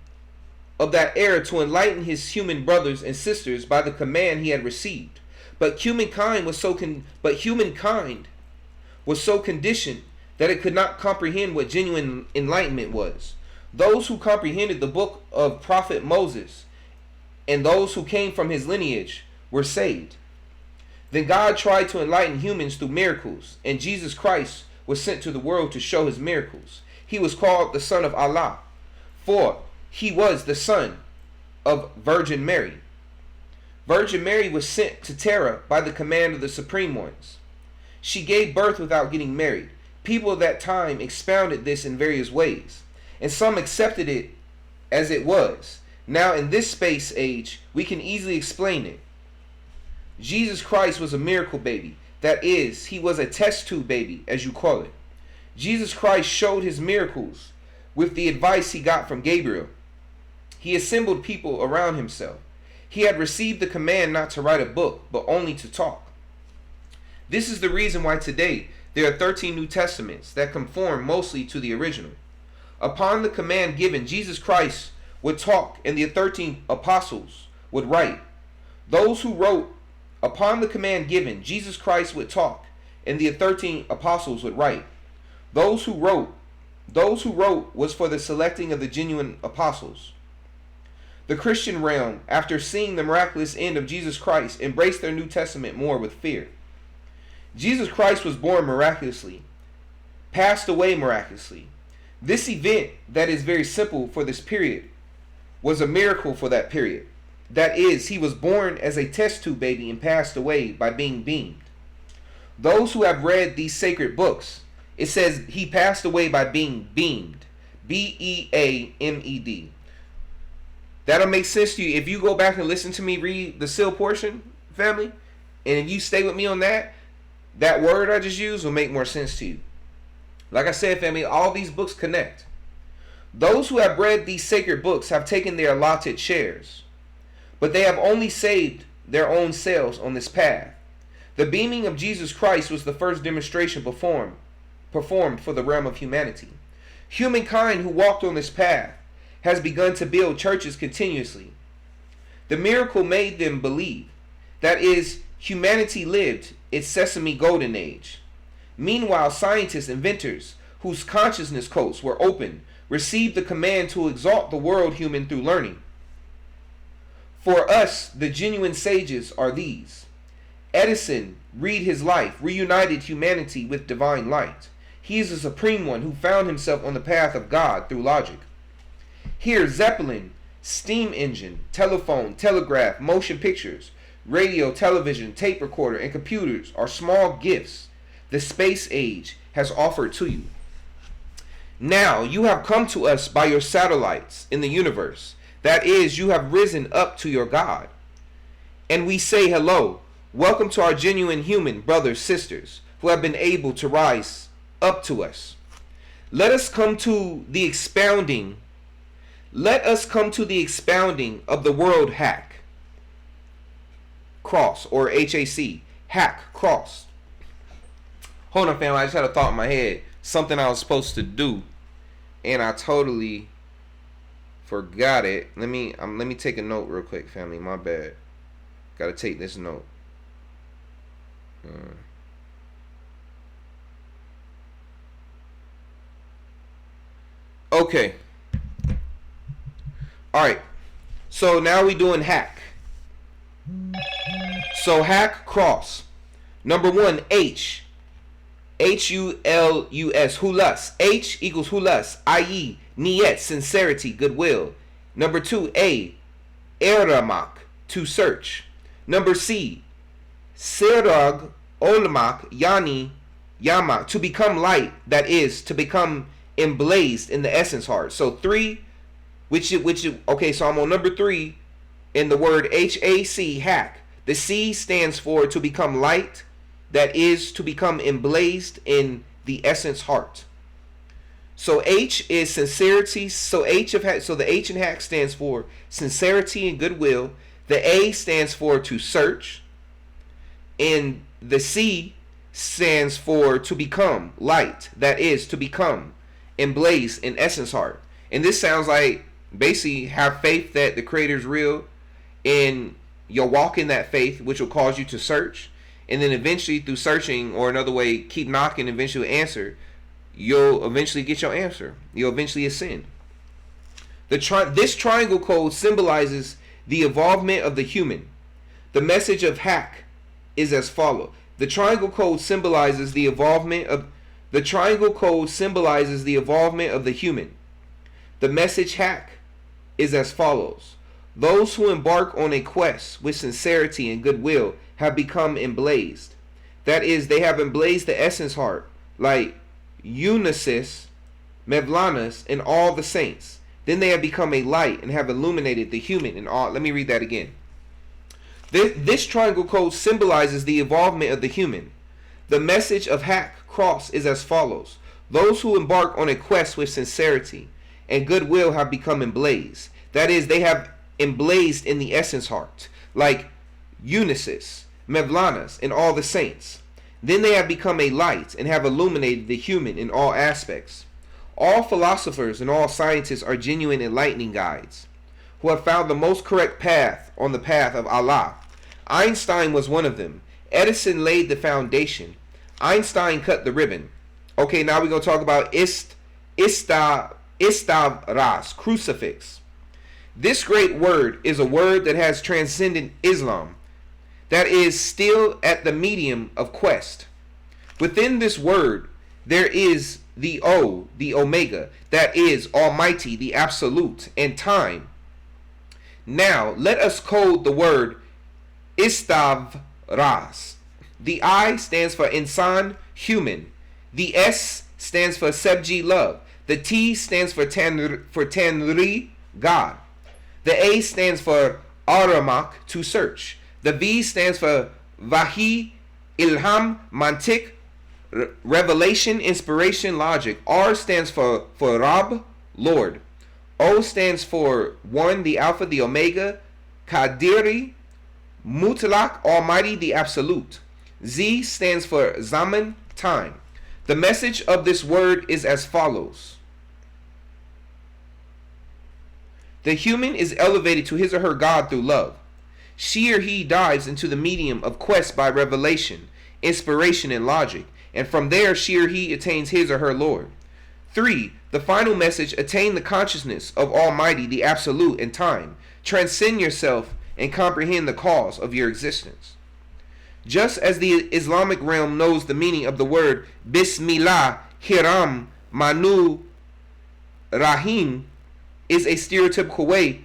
of that era to enlighten his human brothers and sisters by the command he had received. But humankind was so conditioned that it could not comprehend what genuine enlightenment was. Those who comprehended the book of Prophet Moses and those who came from his lineage were saved. Then God tried to enlighten humans through miracles, and Jesus Christ was sent to the world to show his miracles. He was called the Son of Allah, for he was the son of Virgin Mary. Virgin Mary was sent to Terra by the command of the Supreme Ones. She gave birth without getting married. People of that time expounded this in various ways, and some accepted it as it was. Now in this space age, we can easily explain it. Jesus Christ was a miracle baby. That is, he was a test tube baby, as you call it. Jesus Christ showed his miracles with the advice he got from Gabriel. He assembled people around himself. He had received the command not to write a book, but only to talk. This is the reason why today there are 13 New Testaments that conform mostly to the original. Upon the command given, Jesus Christ would talk and the 13 apostles would write. Those who wrote, upon the command given, Jesus Christ would talk and the 13 apostles would write. Those who wrote was for the selecting of the genuine apostles. The Christian realm, after seeing the miraculous end of Jesus Christ, embraced their New Testament more with fear. Jesus Christ was born miraculously, passed away miraculously. This event that is very simple for this period was a miracle for that period. That is, he was born as a test tube baby and passed away by being beamed. Those who have read these sacred books, it says he passed away by being beamed. B-E-A-M-E-D. That'll make sense to you if you go back and listen to me read the seal portion, family. And if you stay with me on that, that word I just used will make more sense to you. Like I said, family, all these books connect. Those who have read these sacred books have taken their allotted shares, but they have only saved their own selves on this path. The beaming of Jesus Christ was the first demonstration performed for the realm of humanity. Humankind who walked on this path has begun to build churches continuously. The miracle made them believe. That is, humanity lived its sesame golden age. Meanwhile, scientists, inventors, whose consciousness codes were open, received the command to exalt the world human through learning. For us, the genuine sages are these. Edison, read his life, reunited humanity with divine light. He is the supreme one who found himself on the path of God through logic. Here, Zeppelin, steam engine, telephone, telegraph, motion pictures, radio, television, tape recorder, and computers are small gifts the space age has offered to you. Now you have come to us by your satellites in the universe. That is, you have risen up to your God. And we say hello. Welcome to our genuine human brothers, sisters, who have been able to rise up to us. Let us come to the expounding of the world hack. Cross, or HAC. Hack, cross. Hold on, family. I just had a thought in my head. Something I was supposed to do, and I totally forgot it. Let me take a note real quick, family. My bad. Gotta take this note. Okay. Alright. So now we doing hack. So hack cross. Number 1, H. H-U-L-U-S. Hulus. H equals hulus. I-E. Niyet. Sincerity. Goodwill. Number 2, A. Eramak. To search. Number C. Sirag olmak yani yamak. To become light. That is, to become emblazed in the essence heart. So 3, okay, so I'm on number 3 in the word H-A-C, hack. The C stands for to become light. That is, to become emblazed in the essence heart. So H is sincerity. So the H in hack stands for sincerity and goodwill. The A stands for to search. And the C stands for to become light. That is, to become emblazed in essence heart. And this sounds like basically have faith that the Creator is real, and you'll walk in that faith, which will cause you to search. And then eventually through searching, or another way, keep knocking, eventually answer, you'll eventually get your answer. You'll eventually ascend. This triangle code symbolizes the evolvement of the human. The message of hack is as follows. The triangle code symbolizes the evolvement of the human. The message hack is as follows. Those who embark on a quest with sincerity and goodwill have become emblazed. That is, they have emblazed the essence heart, like Unisys, Mevlanas, and all the saints. Then they have become a light and have illuminated the human in all. Let me read that again. This triangle code symbolizes the evolvement of the human. The message of hack cross is as follows. Those who embark on a quest with sincerity and goodwill have become emblazed. That is, they have emblazed in the essence heart, like Unisys, Mevlanas, and all the saints. Then they have become a light and have illuminated the human in all aspects. All philosophers and all scientists are genuine enlightening guides, who have found the most correct path on the path of Allah. Einstein was one of them. Edison laid the foundation. Einstein cut the ribbon. Okay, now we're going to talk about Istavras, crucifix. This great word is a word that has transcended Islam, that is still at the medium of quest. Within this word, there is the O, the Omega, that is Almighty, the Absolute, and time. Now, let us code the word Istavras. The I stands for insan, human. The S stands for sebji, love. The T stands for tanri, God. The A stands for aramak, to search. The V stands for vahi, ilham, mantik, revelation, inspiration, logic. R stands for Rab, Lord. O stands for one, the Alpha, the Omega, Kadiri, Mutlak, Almighty, the Absolute. Z stands for Zaman, time. The message of this word is as follows. The human is elevated to his or her God through love. She or he dives into the medium of quest by revelation, inspiration, and logic, and from there she or he attains his or her Lord. 3. The final message: attain the consciousness of Almighty, the Absolute, and time. Transcend yourself and comprehend the cause of your existence. Just as the Islamic realm knows the meaning of the word Bismillah, Hiram, Manu, Rahim is a stereotypical way,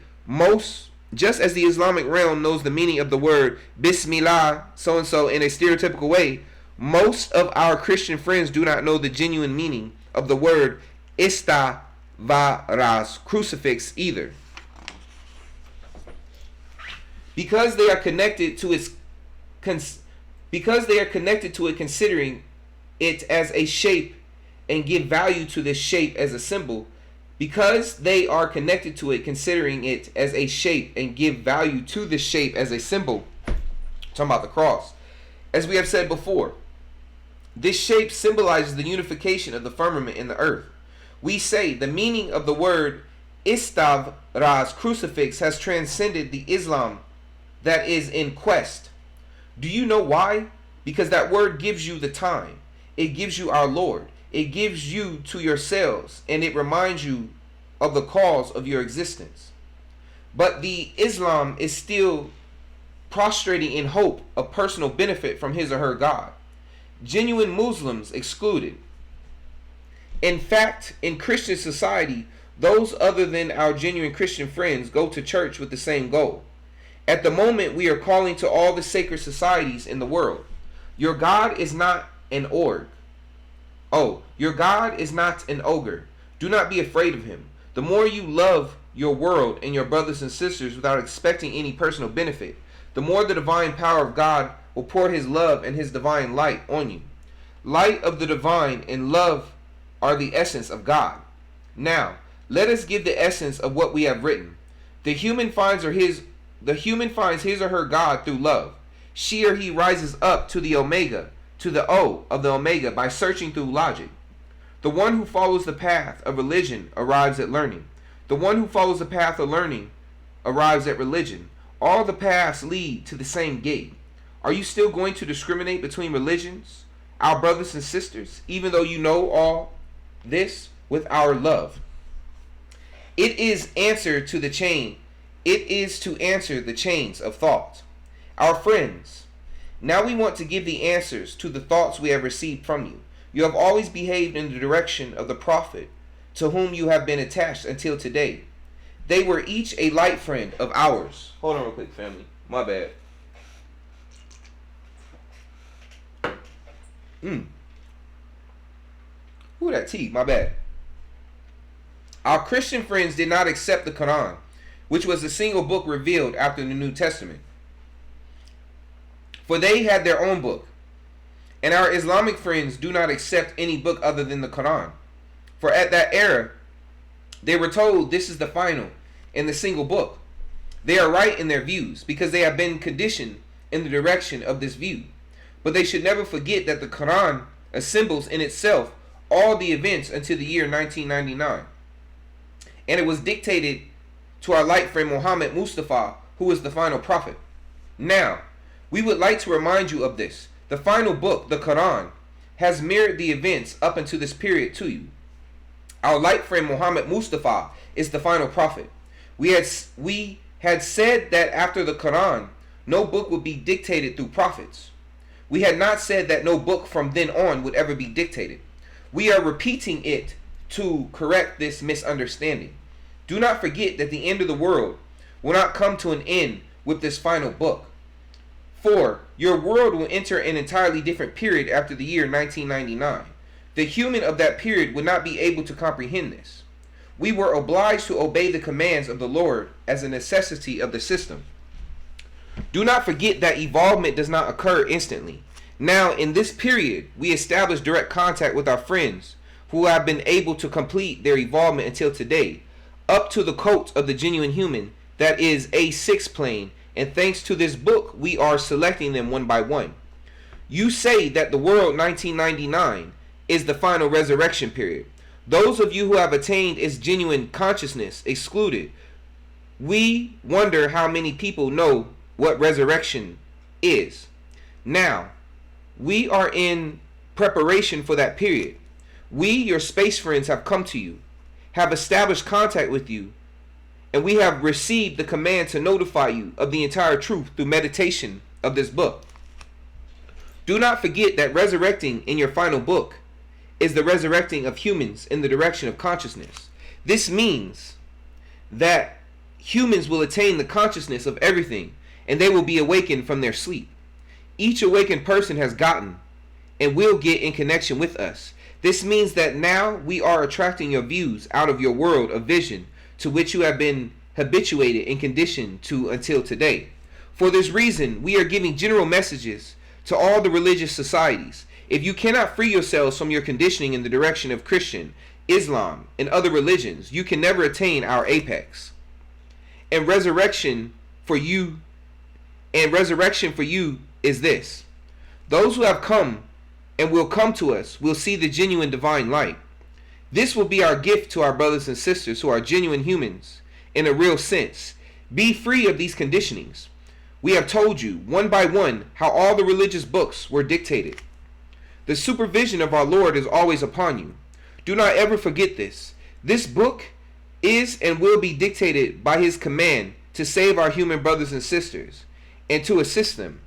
just as the Islamic realm knows the meaning of the word Bismillah, so-and-so, in a stereotypical way, most of our Christian friends do not know the genuine meaning of the word Istavaras, crucifix, either. Because they are connected to it considering it as a shape and give value to this shape as a symbol. Because they are connected to it, considering it as a shape and give value to this shape as a symbol. Talking about the cross. As we have said before, this shape symbolizes the unification of the firmament and the earth. We say the meaning of the word Istavras, crucifix, has transcended the Islam that is in quest. Do you know why? Because that word gives you the time. It gives you our Lord. It gives you to yourselves, and it reminds you of the cause of your existence. But the Islam is still prostrating in hope of personal benefit from his or her God. Genuine Muslims excluded. In fact, in Christian society, those other than our genuine Christian friends go to church with the same goal. At the moment, we are calling to all the sacred societies in the world. Your God is not an org. Oh, your God is not an ogre. Do not be afraid of him. The more you love your world and your brothers and sisters without expecting any personal benefit, the more the divine power of God will pour his love and his divine light on you. Light of the divine and love are the essence of God. Now, let us give the essence of what we have written. The human finds his or her God through love. She or he rises up to the Omega, to the O of the Omega, by searching through logic. The one who follows the path of religion arrives at learning. The one who follows the path of learning arrives at religion. All the paths lead to the same gate. Are you still going to discriminate between religions, our brothers and sisters, even though you know all this with our love? It is to answer the chains of thought. Our friends, now we want to give the answers to the thoughts we have received from you. You have always behaved in the direction of the Prophet, to whom you have been attached until today. They were each a light friend of ours. Hold on real quick, family. My bad. Ooh, that tea. My bad. Our Christian friends did not accept the Quran, which was the single book revealed after the New Testament, for they had their own book. And our Islamic friends do not accept any book other than the Quran, for at that era they were told this is the final and the single book. They are right in their views because they have been conditioned in the direction of this view. But they should never forget that the Quran assembles in itself all the events until the year 1999. And it was dictated to our light friend Muhammad Mustafa, who is the final prophet. Now, we would like to remind you of this. The final book, the Quran, has mirrored the events up until this period to you. Our light friend Muhammad Mustafa is the final prophet. We had said that after the Quran, no book would be dictated through prophets. We had not said that no book from then on would ever be dictated. We are repeating it to correct this misunderstanding. Do not forget that the end of the world will not come to an end with this final book. For your world will enter an entirely different period after the year 1999. The human of that period would not be able to comprehend this. We were obliged to obey the commands of the Lord as a necessity of the system. Do not forget that evolvement does not occur instantly. Now, in this period, we establish direct contact with our friends who have been able to complete their evolvement until today, up to the cult of the genuine human, that is A6 plane, and thanks to this book, we are selecting them one by one. You say that the world 1999 is the final resurrection period. Those of you who have attained its genuine consciousness excluded. We wonder how many people know what resurrection is. Now, we are in preparation for that period. We, your space friends, have come to you, have established contact with you, and we have received the command to notify you of the entire truth through meditation of this book. Do not forget that resurrecting in your final book is the resurrecting of humans in the direction of consciousness. This means that humans will attain the consciousness of everything, and they will be awakened from their sleep. Each awakened person has gotten and will get in connection with us. This means that now we are attracting your views out of your world of vision to which you have been habituated and conditioned to until today. For this reason, we are giving general messages to all the religious societies. If you cannot free yourselves from your conditioning in the direction of Christian, Islam, and other religions, you can never attain our apex. And resurrection for you is this. Those who have come and will come to us will see the genuine divine light. This will be our gift to our brothers and sisters who are genuine humans in a real sense. Be free of these conditionings. We have told you one by one how all the religious books were dictated. The supervision of our Lord is always upon you. Do not ever forget this. This book is and will be dictated by his command to save our human brothers and sisters and to assist them.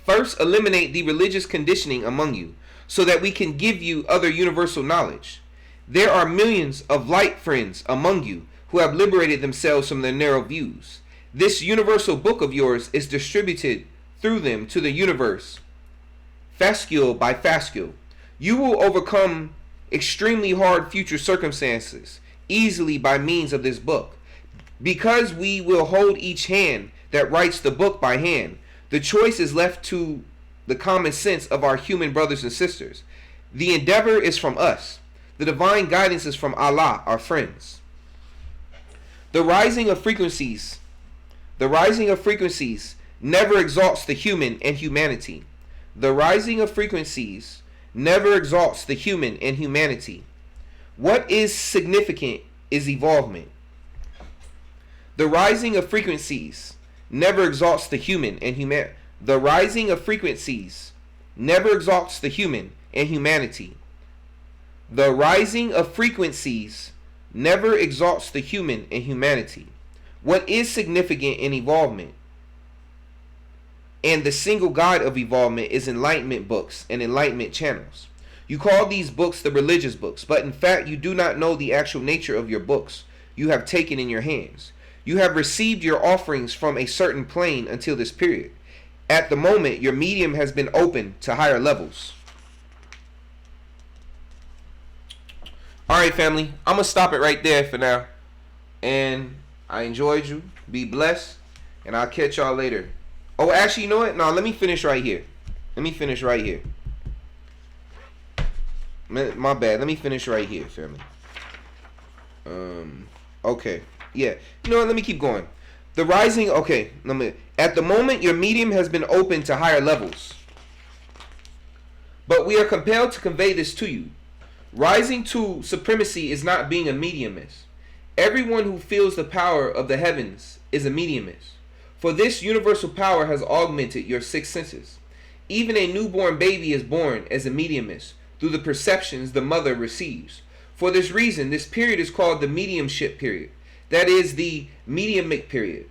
First, eliminate the religious conditioning among you so that we can give you other universal knowledge. There are millions of light friends among you who have liberated themselves from their narrow views. This universal book of yours is distributed through them to the universe, fascule by fascule. You will overcome extremely hard future circumstances easily by means of this book. Because we will hold each hand that writes the book by hand, the choice is left to the common sense of our human brothers and sisters. The endeavor is from us. The divine guidance is from Allah, our friends. The rising of frequencies never exalts the human and humanity. The rising of frequencies never exalts the human and humanity. What is significant is evolvement. The rising of frequencies never exalts the human and humanity. The rising of frequencies never exalts the human and humanity. The rising of frequencies never exalts the human and humanity. What is significant in evolvement and the single guide of evolvement is enlightenment books and enlightenment channels. You call these books the religious books, but in fact you do not know the actual nature of your books you have taken in your hands. You have received your offerings from a certain plane until this period. At the moment, your medium has been opened to higher levels. Alright, family, I'm going to stop it right there for now. And I enjoyed you. Be blessed. And I'll catch y'all later. Oh, actually, you know what? No, let me finish right here. My bad. Let me finish right here, family. Okay. Yeah. You know what? Let me keep going. The rising... Okay. At the moment, your medium has been opened to higher levels. But we are compelled to convey this to you. Rising to supremacy is not being a mediumist. Everyone who feels the power of the heavens is a mediumist. For this universal power has augmented your six senses. Even a newborn baby is born as a mediumist through the perceptions the mother receives. For this reason, this period is called the mediumship period. That is the mediumic period.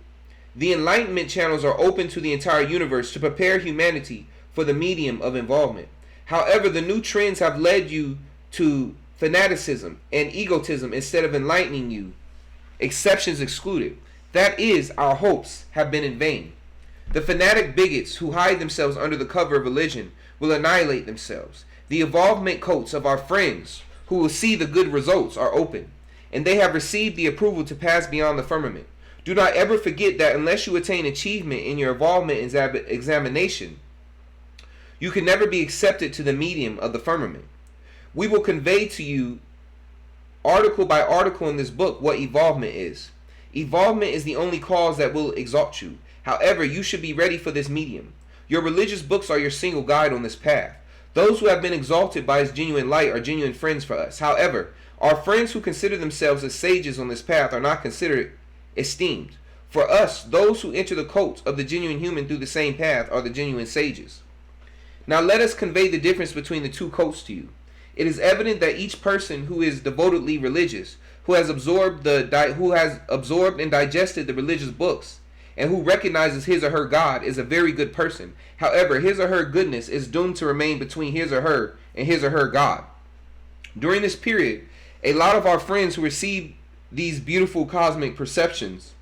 The enlightenment channels are open to the entire universe to prepare humanity for the medium of involvement. However, the new trends have led you to fanaticism and egotism instead of enlightening you. Exceptions excluded. That is, our hopes have been in vain. The fanatic bigots who hide themselves under the cover of religion will annihilate themselves. The evolvement coats of our friends who will see the good results are open, and they have received the approval to pass beyond the firmament. Do not ever forget that unless you attain achievement in your evolvement examination, you can never be accepted to the medium of the firmament. We will convey to you, article by article in this book, what evolvement is. Evolvement is the only cause that will exalt you. However, you should be ready for this medium. Your religious books are your single guide on this path. Those who have been exalted by his genuine light are genuine friends for us. However, our friends who consider themselves as sages on this path are not considered esteemed. For us, those who enter the cult of the genuine human through the same path are the genuine sages. Now let us convey the difference between the two cults to you. It is evident that each person who is devotedly religious, who has absorbed and digested the religious books, and who recognizes his or her God, is a very good person. However, his or her goodness is doomed to remain between his or her and his or her God. During this period, a lot of our friends who receive these beautiful cosmic perceptions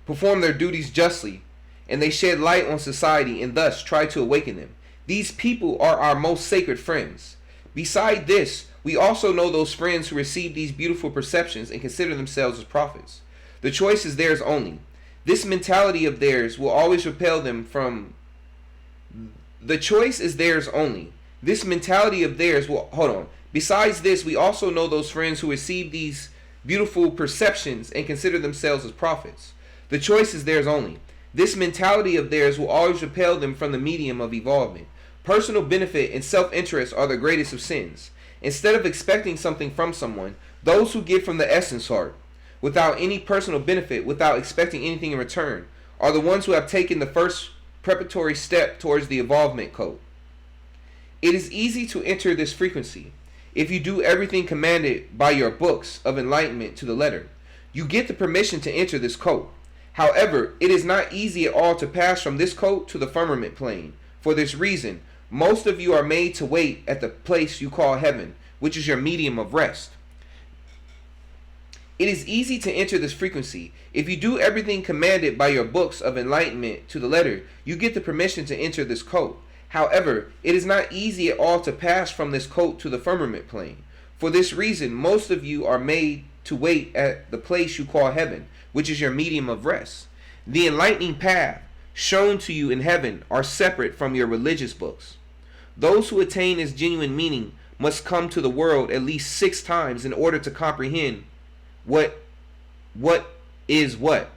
perform their duties justly, and they shed light on society and thus try to awaken them. These people are our most sacred friends. Beside this, we also know those friends who receive these beautiful perceptions and consider themselves as prophets. The choice is theirs only. This mentality of theirs will always repel them from... The choice is theirs only. This mentality of theirs will... Hold on. Besides this, we also know those friends who receive these beautiful perceptions and consider themselves as prophets. The choice is theirs only. This mentality of theirs will always repel them from the medium of evolvement. Personal benefit and self-interest are the greatest of sins. Instead of expecting something from someone, those who give from the essence heart, without any personal benefit, without expecting anything in return, are the ones who have taken the first preparatory step towards the evolvement code. It is easy to enter this frequency. If you do everything commanded by your books of enlightenment to the letter, you get the permission to enter this code. However, it is not easy at all to pass from this code to the firmament plane. For this reason, most of you are made to wait at the place you call heaven, which is your medium of rest. It is easy to enter this frequency. If you do everything commanded by your books of enlightenment to the letter, you get the permission to enter this code. However, it is not easy at all to pass from this code to the firmament plane. For this reason, most of you are made to wait at the place you call heaven, which is your medium of rest. The enlightening path shown to you in heaven are separate from your religious books. Those who attain its genuine meaning must come to the world at least 6 times in order to comprehend what is what.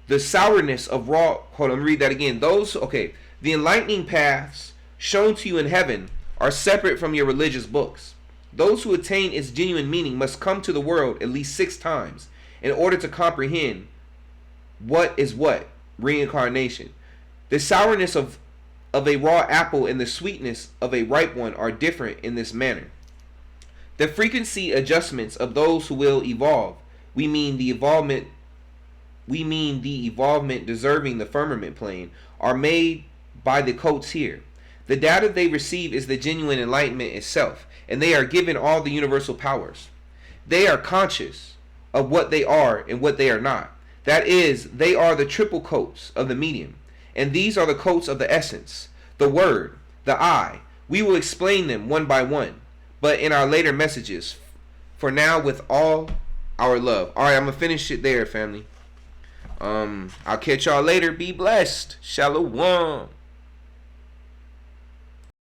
The sourness of raw... Hold on, let me read that again. The enlightening paths shown to you in heaven are separate from your religious books. Those who attain its genuine meaning must come to the world at least 6 times in order to comprehend what is what. Reincarnation. The sourness of a raw apple and the sweetness of a ripe one are different in this manner. The frequency adjustments of those who will evolve, we mean the evolvement deserving the firmament plane, are made by the coats here. The data they receive is the genuine enlightenment itself, and they are given all the universal powers. They are conscious of what they are and what they are not. That is, they are the triple coats of the medium, and these are the coats of the essence, the word, the I. We will explain them one by one, but in our later messages. For now, with all our love. Alright, I'm going to finish it there, family. I'll catch y'all later. Be blessed. Shalom.